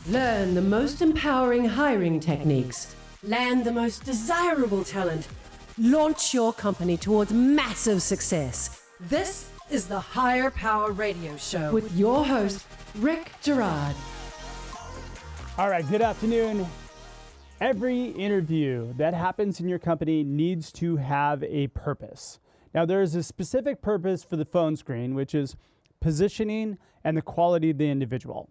Learn the most empowering hiring techniques. Land the most desirable talent. Launch your company towards massive success. This is the Higher Power Radio Show with your host, Rick Gerard. All right, good afternoon. Every interview that happens in your company needs to have a purpose. Now, there is a specific purpose for the phone screen, which is positioning and the quality of the individual.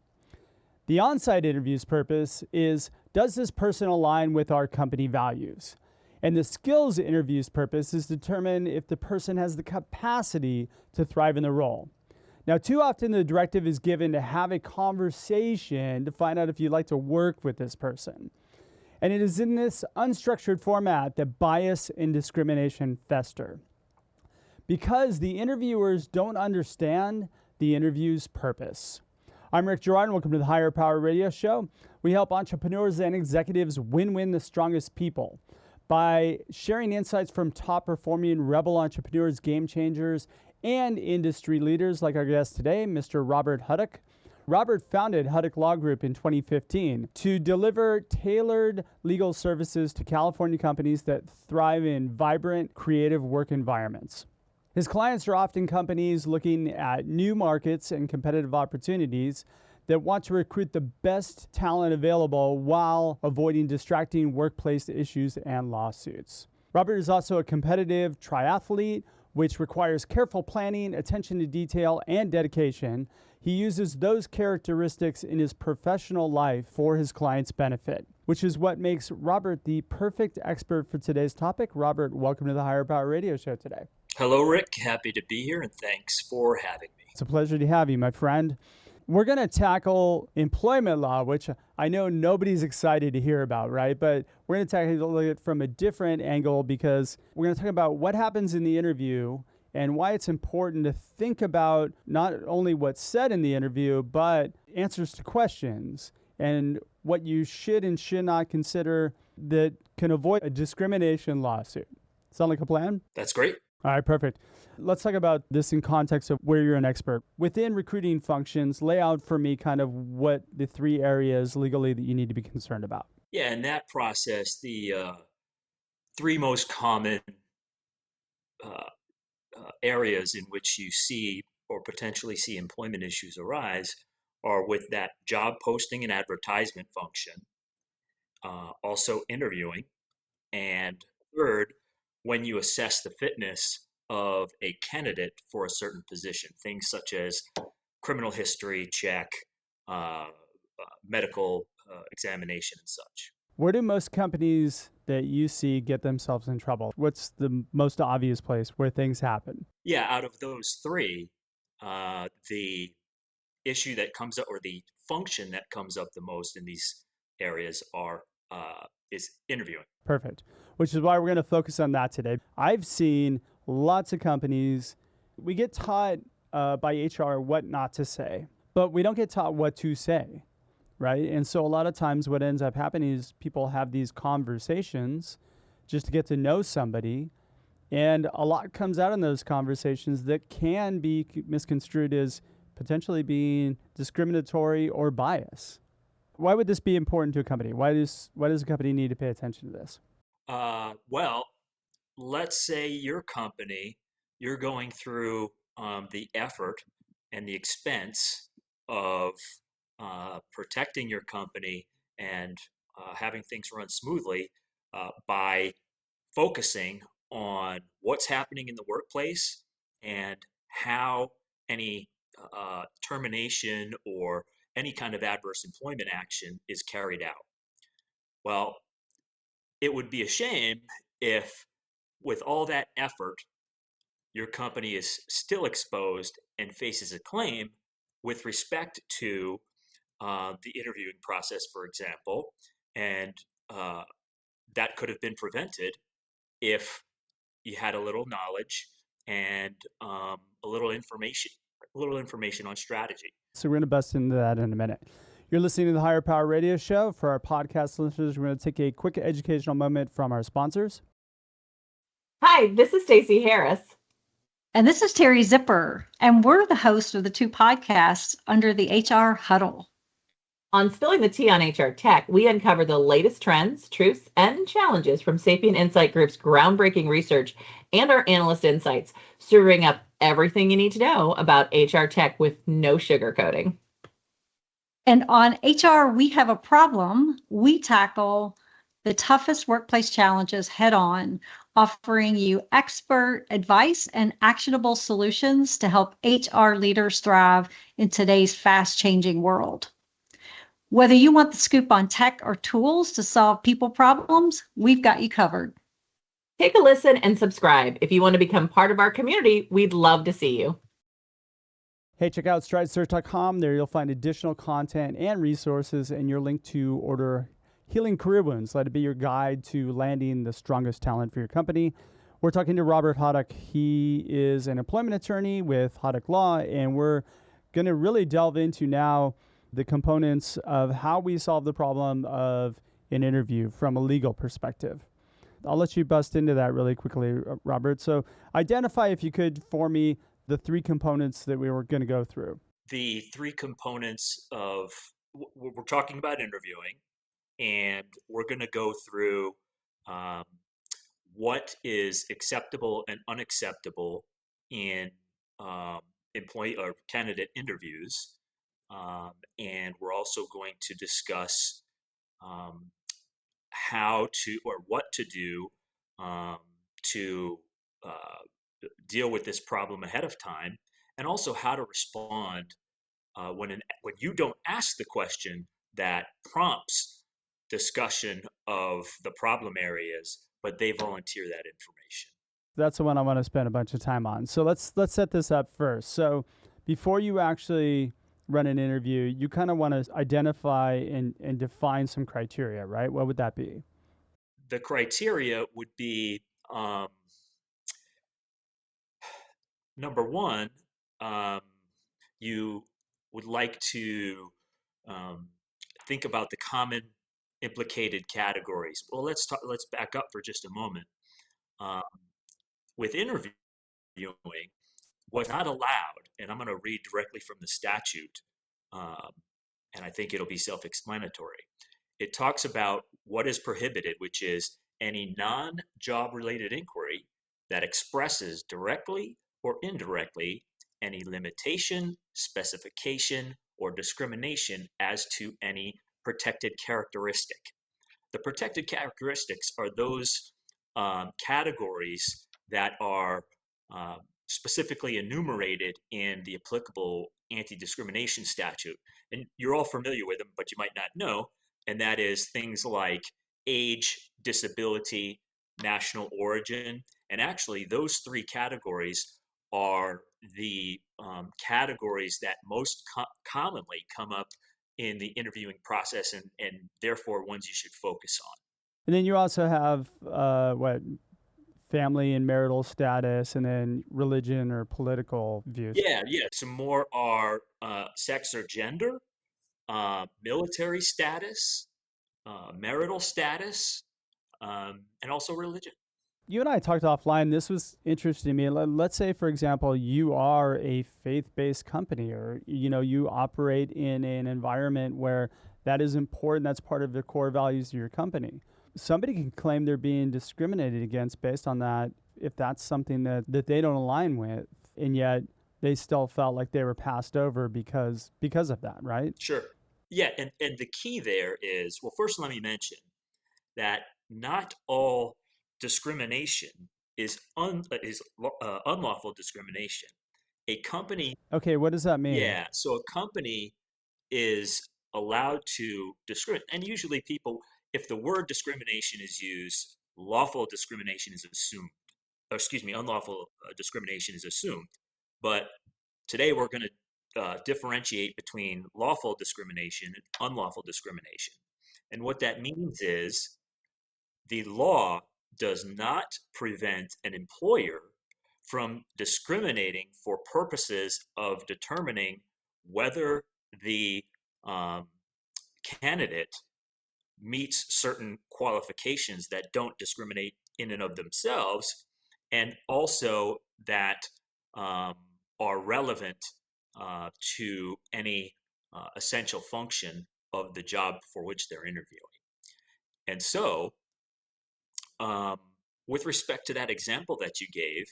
The on-site interview's purpose is, does this person align with our company values? And the skills interview's purpose is to determine if the person has the capacity to thrive in the role. Now, too often the directive is given to have a conversation to find out if you'd like to work with this person. And it is in this unstructured format that bias and discrimination fester, because the interviewers don't understand the interview's purpose. I'm Rick Gerard, and welcome to the Higher Power Radio Show. We help entrepreneurs and executives win the strongest people by sharing insights from top-performing rebel entrepreneurs, game changers, and industry leaders like our guest today, Mr. Robert Hudock. Robert founded Hudock Law Group in 2015 to deliver tailored legal services to California companies that thrive in vibrant, creative work environments. His clients are often companies looking at new markets and competitive opportunities that want to recruit the best talent available while avoiding distracting workplace issues and lawsuits. Robert is also a competitive triathlete, which requires careful planning, attention to detail, and dedication. He uses those characteristics in his professional life for his clients' benefit, which is what makes Robert the perfect expert for today's topic. Robert, welcome to the Higher Power Radio Show today. Hello, Rick. Happy to be here, and thanks for having me. It's a pleasure to have you, my friend. We're going to tackle employment law, which I know nobody's excited to hear about, right? But we're going to tackle it from a different angle, because we're going to talk about what happens in the interview and why it's important to think about not only what's said in the interview, but answers to questions and what you should and should not consider that can avoid a discrimination lawsuit. Sound like a plan? That's great. All right, perfect. Let's talk about this in context of where you're an expert. Within recruiting functions, lay out for me kind of what the three areas legally that you need to be concerned about. Yeah, in that process, the three most common areas in which you see or potentially see employment issues arise are with that job posting and advertisement function, also interviewing, and third, when you assess the fitness of a candidate for a certain position, things such as criminal history check, medical examination and such. Where do most companies that you see get themselves in trouble? What's the most obvious place where things happen? Yeah, out of those three, the issue that comes up, or the function that comes up the most in these areas is interviewing. Perfect. Which is why we're going to focus on that today. I've seen lots of companies, we get taught by HR what not to say, but we don't get taught what to say, right? And so a lot of times what ends up happening is people have these conversations just to get to know somebody, and a lot comes out in those conversations that can be misconstrued as potentially being discriminatory or bias. Why would this be important to a company? Why does a company need to pay attention to this? Well, let's say your company, you're going through the effort and the expense of protecting your company and having things run smoothly by focusing on what's happening in the workplace and how any termination or any kind of adverse employment action is carried out. Well, it would be a shame if, with all that effort, your company is still exposed and faces a claim with respect to the interviewing process, for example, and that could have been prevented if you had a little knowledge and a little information on strategy. So we're going to bust into that in a minute. You're listening to the Higher Power Radio Show. For our podcast listeners, we're going to take a quick educational moment from our sponsors. Hi, this is Stacey Harris. And this is Terry Zipper, and we're the host of the two podcasts under the HR Huddle. On Spilling the Tea on HR Tech, we uncover the latest trends, truths, and challenges from Sapient Insight Group's groundbreaking research and our analyst insights, serving up everything you need to know about HR tech with no sugarcoating. And on HR, we have a problem. We tackle the toughest workplace challenges head on, offering you expert advice and actionable solutions to help HR leaders thrive in today's fast changing world. Whether you want the scoop on tech or tools to solve people problems, we've got you covered. Take a listen and subscribe. If you want to become part of our community, we'd love to see you. Hey, check out stridesearch.com. There you'll find additional content and resources and your link to order Healing Career Wounds. Let it be your guide to landing the strongest talent for your company. We're talking to Robert Hudock. He is an employment attorney with Hudock Law, and we're going to really delve into now the components of how we solve the problem of an interview from a legal perspective. I'll let you bust into that really quickly, Robert. So identify, if you could, for me, the three components that we were going to go through. The three components of, we're talking about interviewing, and we're going to go through what is acceptable and unacceptable in employee or candidate interviews. And we're also going to discuss how to, or what to do to deal with this problem ahead of time, and also how to respond when you don't ask the question that prompts discussion of the problem areas, but they volunteer that information. That's the one I want to spend a bunch of time on. So let's set this up first. So before you actually run an interview, you kind of want to identify and define some criteria, right? What would that be? The criteria would be number one, you would like to think about the common implicated categories. Well, let's back up for just a moment. With interviewing, what's not allowed, and I'm going to read directly from the statute, and I think it'll be self-explanatory. It talks about what is prohibited, which is any non-job related inquiry that expresses directly or indirectly any limitation, specification, or discrimination as to any protected characteristic. The protected characteristics are those categories that are specifically enumerated in the applicable anti-discrimination statute. And you're all familiar with them, but you might not know. And that is things like age, disability, national origin. And actually, those three categories are the categories that most commonly come up in the interviewing process, and therefore ones you should focus on. And then you also have family and marital status, and then religion or political views. Yeah. Some more are sex or gender, military status, marital status, and also religion. You and I talked offline. This was interesting to me. Let's say, for example, you are a faith-based company, or you operate in an environment where that is important. That's part of the core values of your company. Somebody can claim they're being discriminated against based on that, if that's something that they don't align with, and yet they still felt like they were passed over because of that, right? Sure. Yeah, and the key there is, well, first let me mention that not all discrimination is unlawful discrimination. A company. Okay, what does that mean? Yeah, so a company is allowed to discriminate, and usually people, if the word discrimination is used, lawful discrimination is assumed. Unlawful discrimination is assumed. But today we're going to differentiate between lawful discrimination and unlawful discrimination. And what that means is the law does not prevent an employer from discriminating for purposes of determining whether the candidate meets certain qualifications that don't discriminate in and of themselves, and also that are relevant to any essential function of the job for which they're interviewing. And so, with respect to that example that you gave,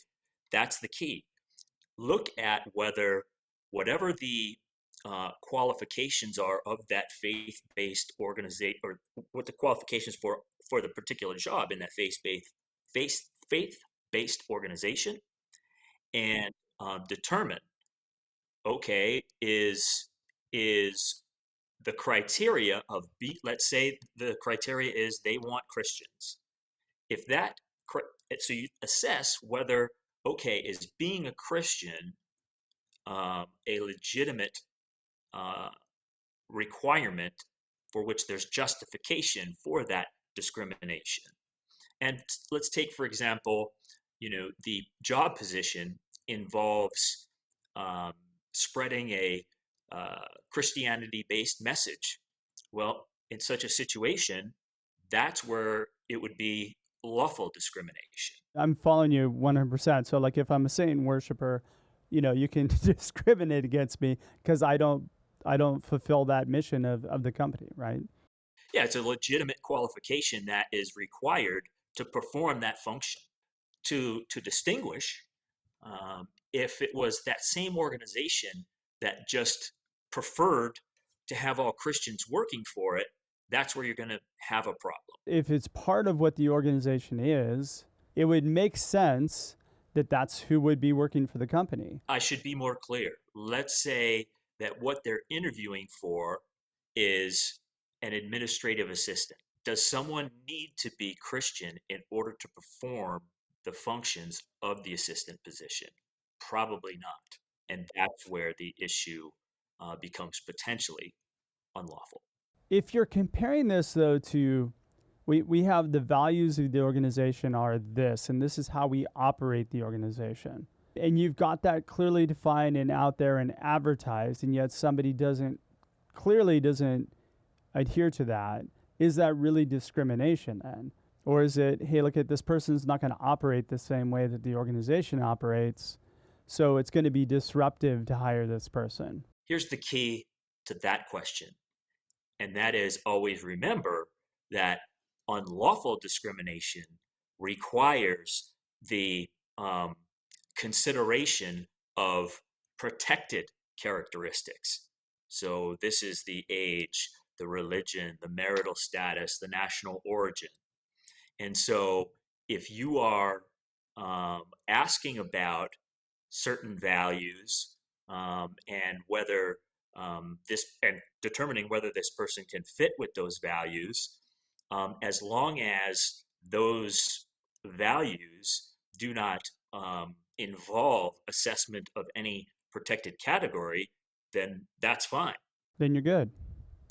that's the key. Look at whether whatever the qualifications are of that faith-based organization, or what the qualifications for the particular job in that faith-based organization, and determine, okay, is the criteria of let's say the criteria is they want Christians. If that, so you assess whether, okay, is being a Christian a legitimate requirement for which there's justification for that discrimination. And let's take, for example, the job position involves spreading a Christianity-based message. Well, in such a situation, that's where it would be lawful discrimination. I'm following you 100%. So like if I'm a Satan worshiper, you can discriminate against me because I don't fulfill that mission of the company, right? Yeah, it's a legitimate qualification that is required to perform that function. To distinguish, if it was that same organization that just preferred to have all Christians working for it, that's where you're going to have a problem. If it's part of what the organization is, it would make sense that that's who would be working for the company. I should be more clear. Let's say that what they're interviewing for is an administrative assistant. Does someone need to be Christian in order to perform the functions of the assistant position? Probably not. And that's where the issue becomes potentially unlawful. If you're comparing this, though, to we have the values of the organization are this, and this is how we operate the organization. And you've got that clearly defined and out there and advertised, and yet somebody clearly doesn't adhere to that. Is that really discrimination then? Or is it, hey, look at this person's not going to operate the same way that the organization operates, so it's going to be disruptive to hire this person? Here's the key to that question, and that is always remember that unlawful discrimination requires the consideration of protected characteristics. So this is the age, the religion, the marital status, the national origin. And so if you are asking about certain values and whether and determining whether this person can fit with those values, as long as those values do not involve assessment of any protected category, then that's fine. Then you're good.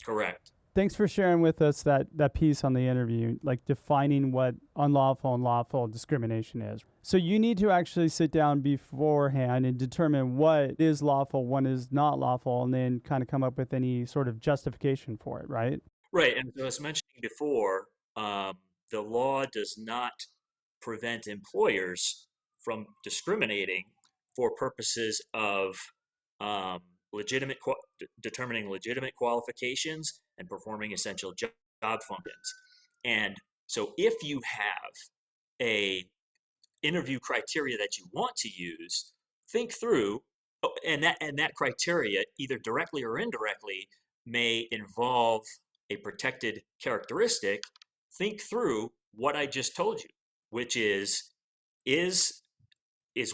Correct. Thanks for sharing with us that piece on the interview, like defining what unlawful and lawful discrimination is. So you need to actually sit down beforehand and determine what is lawful, what is not lawful, and then kind of come up with any sort of justification for it, right? Right. And so as mentioned before, the law does not prevent employers from discriminating for purposes of determining legitimate qualifications and performing essential job functions. And so if you have a interview criteria that you want to use, think through, and that criteria either directly or indirectly may involve a protected characteristic. Think through what I just told you, which is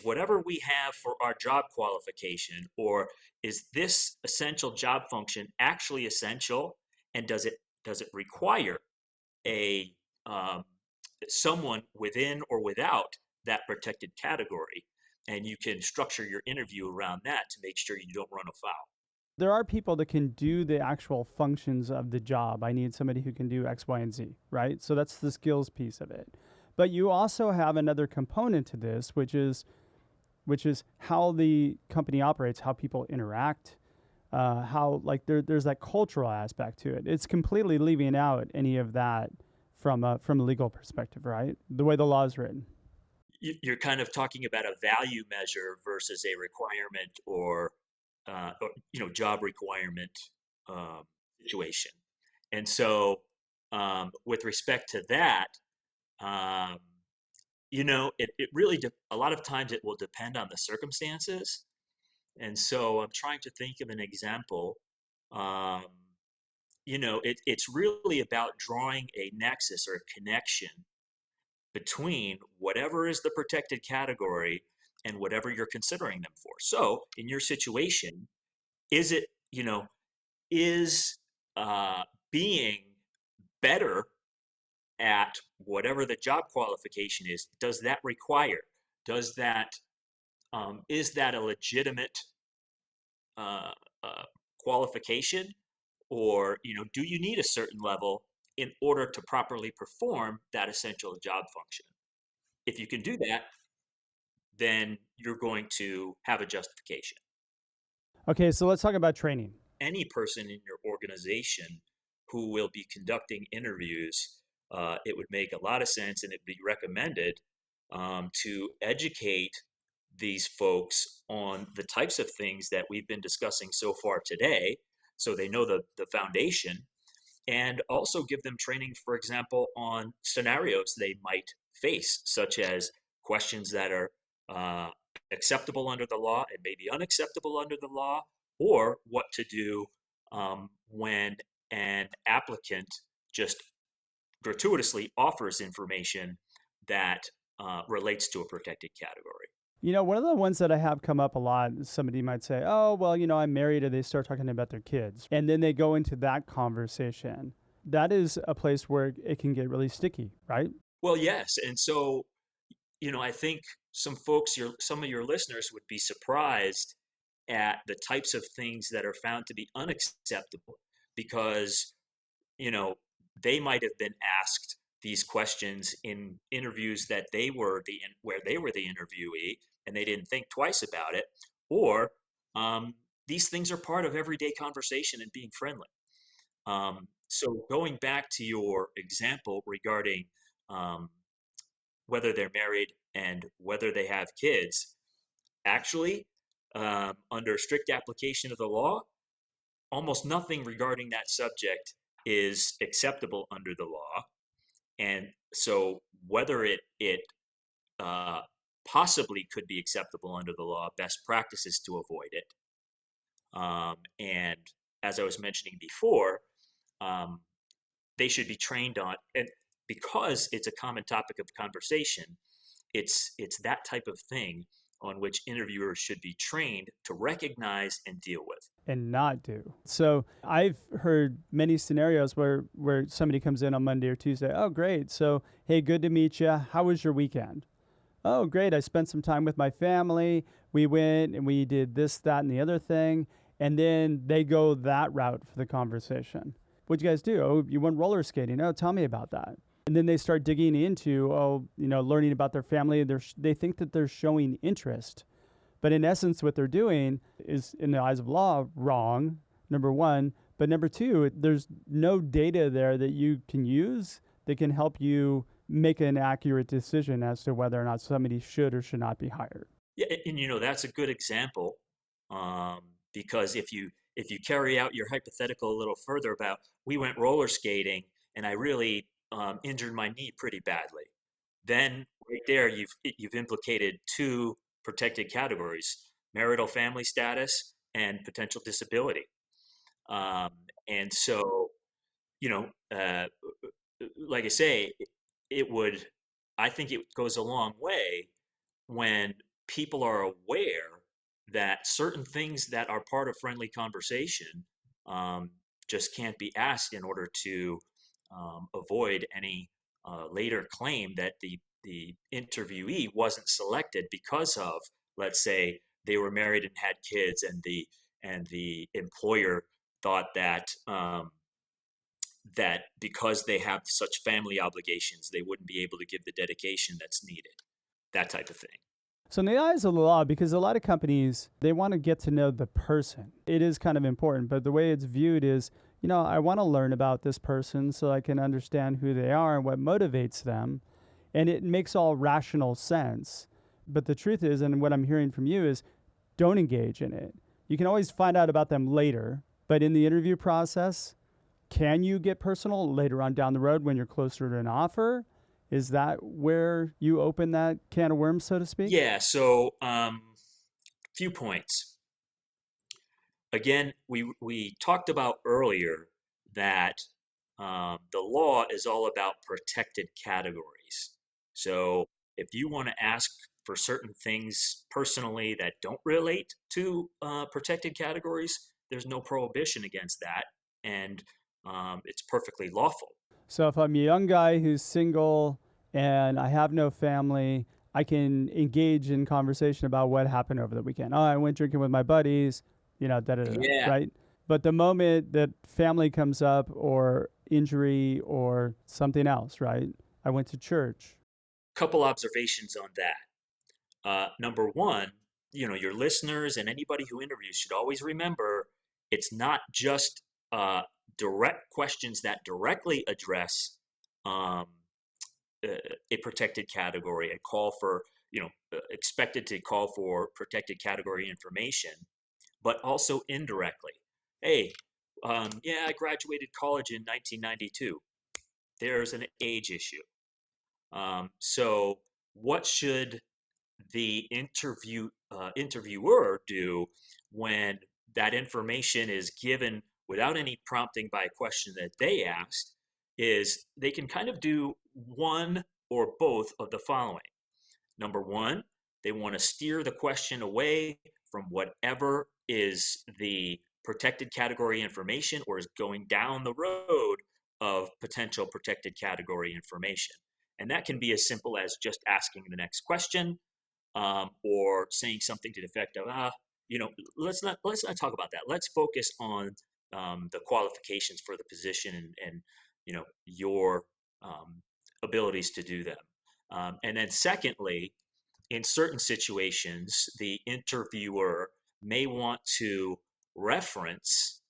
whatever we have for our job qualification, or is this essential job function actually essential, and does it require a someone within or without that protected category? And you can structure your interview around that to make sure you don't run afoul. There are people that can do the actual functions of the job. I need somebody who can do X, Y, and Z, right? So that's the skills piece of it. But you also have another component to this, which is how the company operates, how people interact, how there's that cultural aspect to it. It's completely leaving out any of that from a legal perspective, right? The way the law is written. You're kind of talking about a value measure versus a requirement or job requirement situation. And so, with respect to that, it really, a lot of times it will depend on the circumstances. And so I'm trying to think of an example. Um, it's really about drawing a nexus or a connection between whatever is the protected category and whatever you're considering them for. So in your situation, is it, is being better at whatever the job qualification is, does that require, does that, is that a legitimate uh, qualification? Or, do you need a certain level in order to properly perform that essential job function? If you can do that, then you're going to have a justification. Okay, so let's talk about training. Any person in your organization who will be conducting interviews, it would make a lot of sense and it'd be recommended to educate these folks on the types of things that we've been discussing so far today, so they know the foundation, and also give them training, for example, on scenarios they might face, such as questions that are acceptable under the law and maybe unacceptable under the law, or what to do when an applicant just gratuitously offers information that relates to a protected category. One of the ones that I have come up a lot, somebody might say, oh, well, I'm married, and they start talking about their kids. And then they go into that conversation. That is a place where it can get really sticky, right? Well, yes. And so, I think some folks, some of your listeners would be surprised at the types of things that are found to be unacceptable because, they might have been asked these questions in interviews that where they were the interviewee and they didn't think twice about it, or these things are part of everyday conversation and being friendly. So going back to your example regarding whether they're married and whether they have kids, actually, under strict application of the law, almost nothing regarding that subject is acceptable under the law. And so whether it possibly could be acceptable under the law, best practice is to avoid it. And as I was mentioning before, they should be trained on, and because it's a common topic of conversation, it's that type of thing on which interviewers should be trained to recognize and deal with. And not do. So I've heard many scenarios where somebody comes in on Monday or Tuesday. Oh, great. So, hey, good to meet you. How was your weekend? Oh, great. I spent some time with my family. We went and we did this, that, and the other thing. And then they go that route for the conversation. What'd you guys do? Oh, you went roller skating. Oh, tell me about that. And then they start digging into, learning about their family. They think that they're showing interest. But in essence, what they're doing is, in the eyes of law, wrong, number one. But number two, there's no data there that you can use that can help you make an accurate decision as to whether or not somebody should or should not be hired. Yeah, and that's a good example, because if you carry out your hypothetical a little further about, we went roller skating and I really injured my knee pretty badly, then right there you've implicated two protected categories: marital family status and potential disability. And so, like I say, I think it goes a long way when people are aware that certain things that are part of friendly conversation just can't be asked in order to avoid any later claim that the interviewee wasn't selected because of, let's say, they were married and had kids, and the employer thought that that because they have such family obligations, they wouldn't be able to give the dedication that's needed, that type of thing. So in the eyes of the law, because a lot of companies, they want to get to know the person. It is kind of important, but the way it's viewed is, I want to learn about this person so I can understand who they are and what motivates them. And it makes all rational sense. But the truth is, and what I'm hearing from you is, don't engage in it. You can always find out about them later, but in the interview process, Can you get personal later on down the road when you're closer to an offer? Is that where you open that can of worms, so to speak? Yeah. So, few points. Again, we talked about earlier that the law is all about protected categories. So, if you want to ask for certain things personally that don't relate to protected categories, there's no prohibition against that, and it's perfectly lawful. So if I'm a young guy who's single and I have no family, I can engage in conversation about what happened over the weekend. Oh, I went drinking with my buddies, da da da, Yeah. right? But the moment that family comes up or injury or something else, right? I went to church. Couple observations on that. Number one, your listeners and anybody who interviews should always remember it's not just direct questions that directly address um, a protected category, a call for, expected to call for protected category information, but also indirectly. Hey, yeah, I graduated college in 1992. There's an age issue. So, what should the interviewer do when that information is given without any prompting by a question that they asked? Is they can kind of do one or both of the following. Number one, they want to steer the question away from whatever is the protected category information or is going down the road of potential protected category information. And that can be as simple as just asking the next question, or saying something to the effect of, let's not talk about that. Let's focus on the qualifications for the position and your abilities to do them. And then secondly, in certain situations, the interviewer may want to reference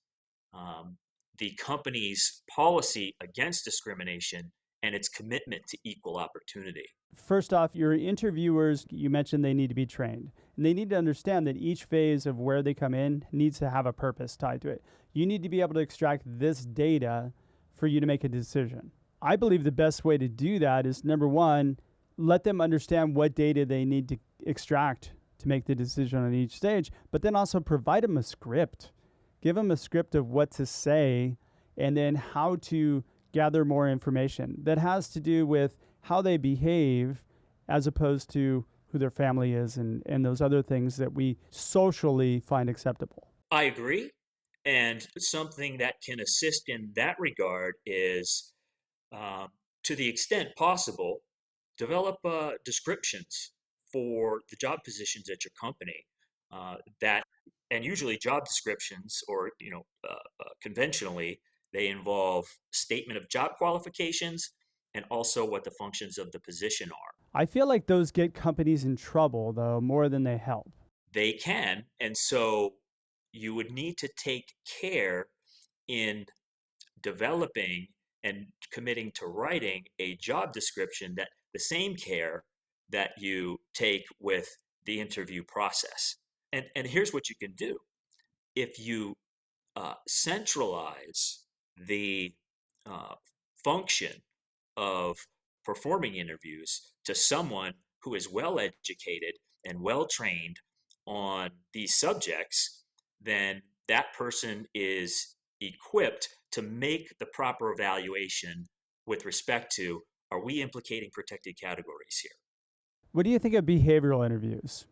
um, the company's policy against discrimination and its commitment to equal opportunity. First off, your interviewers, you mentioned they need to be trained. And they need to understand that each phase of where they come in needs to have a purpose tied to it. You need to be able to extract this data for you to make a decision. I believe the best way to do that is, number one, let them understand what data they need to extract to make the decision on each stage, but then also provide them a script. Give them a script of what to say and then how to gather more information that has to do with how they behave as opposed to who their family is and those other things that we socially find acceptable. I agree. And something that can assist in that regard is, um, to the extent possible, develop descriptions for the job positions at your company. That and usually job descriptions, or conventionally, they involve statement of job qualifications and also what the functions of the position are. I feel like those get companies in trouble, though, more than they help. They can, and so you would need to take care in developing and committing to writing a job description, that the same care that you take with the interview process. And here's what you can do. If you centralize the uh, function of performing interviews to someone who is well educated and well trained on these subjects, then that person is equipped to make the proper evaluation with respect to, are we implicating protected categories here? What do you think of behavioral interviews?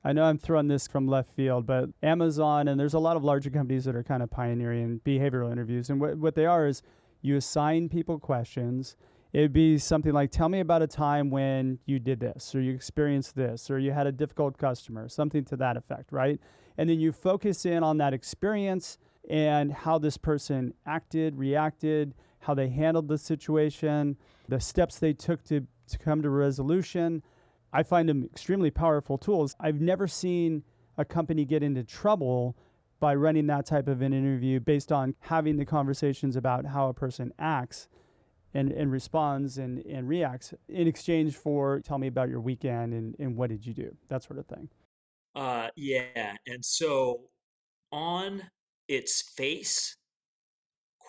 I know I'm throwing this from left field, but Amazon and there's a lot of larger companies that are kind of pioneering behavioral interviews. And what they are is you assign people questions. It'd be something like, tell me about a time when you did this, or you experienced this, or you had a difficult customer, something to that effect, right? And then you focus in on that experience and how this person acted, reacted, how they handled the situation, the steps they took to come to a resolution. I find them extremely powerful tools. I've never seen a company get into trouble by running that type of an interview based on having the conversations about how a person acts and responds and reacts in exchange for, tell me about your weekend and what did you do, that sort of thing. Yeah. And so, on its face,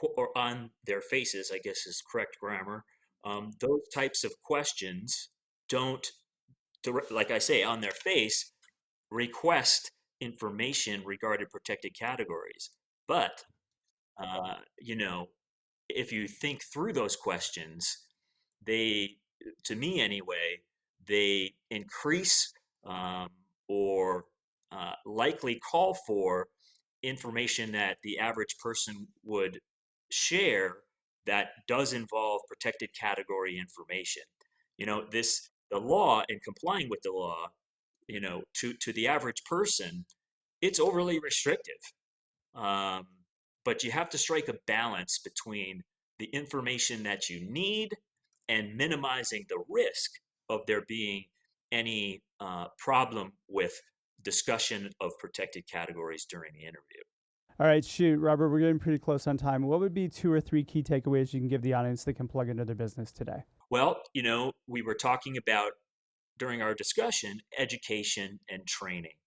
or on their faces, I guess is correct grammar, those types of questions don't, like I say, on their face, request information regarding protected categories. But, if you think through those questions, they, to me anyway, they increase or likely call for information that the average person would share that does involve protected category information. The law and complying with the law, to the average person, it's overly restrictive. But you have to strike a balance between the information that you need and minimizing the risk of there being any problem with discussion of protected categories during the interview. All right, shoot, Robert, we're getting pretty close on time. What would be 2 or 3 key takeaways you can give the audience that can plug into their business today? Well, we were talking about during our discussion, education and training.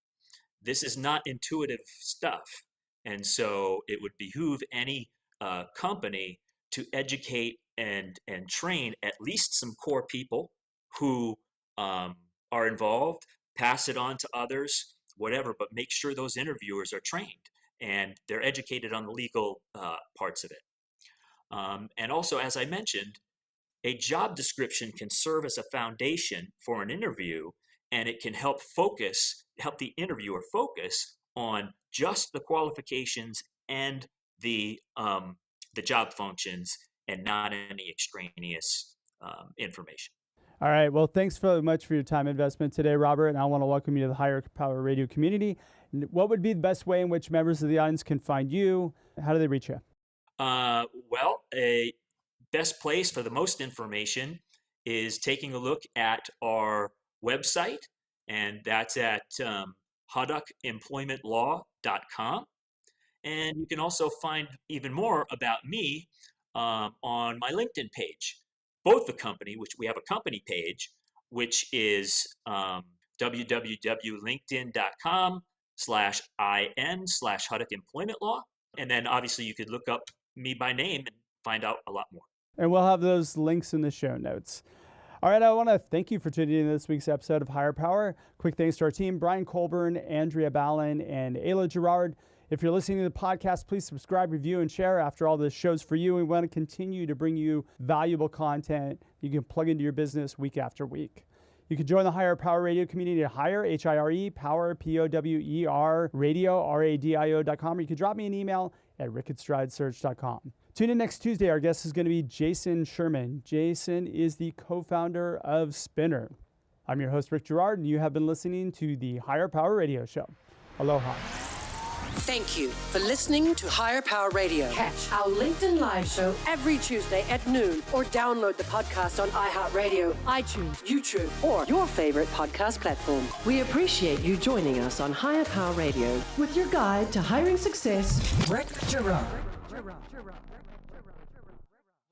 This is not intuitive stuff. And so it would behoove any company to educate and train at least some core people who are involved, pass it on to others, whatever, but make sure those interviewers are trained and they're educated on the legal parts of it. And also, as I mentioned, a job description can serve as a foundation for an interview, and it can help the interviewer focus on just the qualifications and the job functions and not any extraneous information. All right. Well, thanks so much for your time investment today, Robert. And I want to welcome you to the Higher Power Radio community. What would be the best way in which members of the audience can find you? How do they reach you? Well, a best place for the most information is taking a look at our website, and that's at hudockemploymentlaw.com. And you can also find even more about me on my LinkedIn page. Both the company, which we have a company page, which is www.linkedin.com/IN/HudockEmploymentLaw. And then obviously you could look up me by name and find out a lot more. And we'll have those links in the show notes. All right, I want to thank you for tuning in to this week's episode of Higher Power. Quick thanks to our team, Brian Colburn, Andrea Ballin, and Ayla Gerard. If you're listening to the podcast, please subscribe, review, and share. After all, this show's for you. We want to continue to bring you valuable content you can plug into your business week after week. You can join the Higher Power Radio community at Higher, H-I-R-E, Power, P-O-W-E-R, radio, R-A-D-I-O.com, or you can drop me an email at rick@stridesearch.com. Tune in next Tuesday. Our guest is going to be Jason Sherman. Jason is the co-founder of Spinner. I'm your host, Rick Gerard, and you have been listening to the Higher Power Radio Show. Aloha. Thank you for listening to Higher Power Radio. Catch our LinkedIn Live show every Tuesday at noon, or download the podcast on iHeartRadio, iTunes, YouTube, or your favorite podcast platform. We appreciate you joining us on Higher Power Radio with your guide to hiring success, Rick Gerard.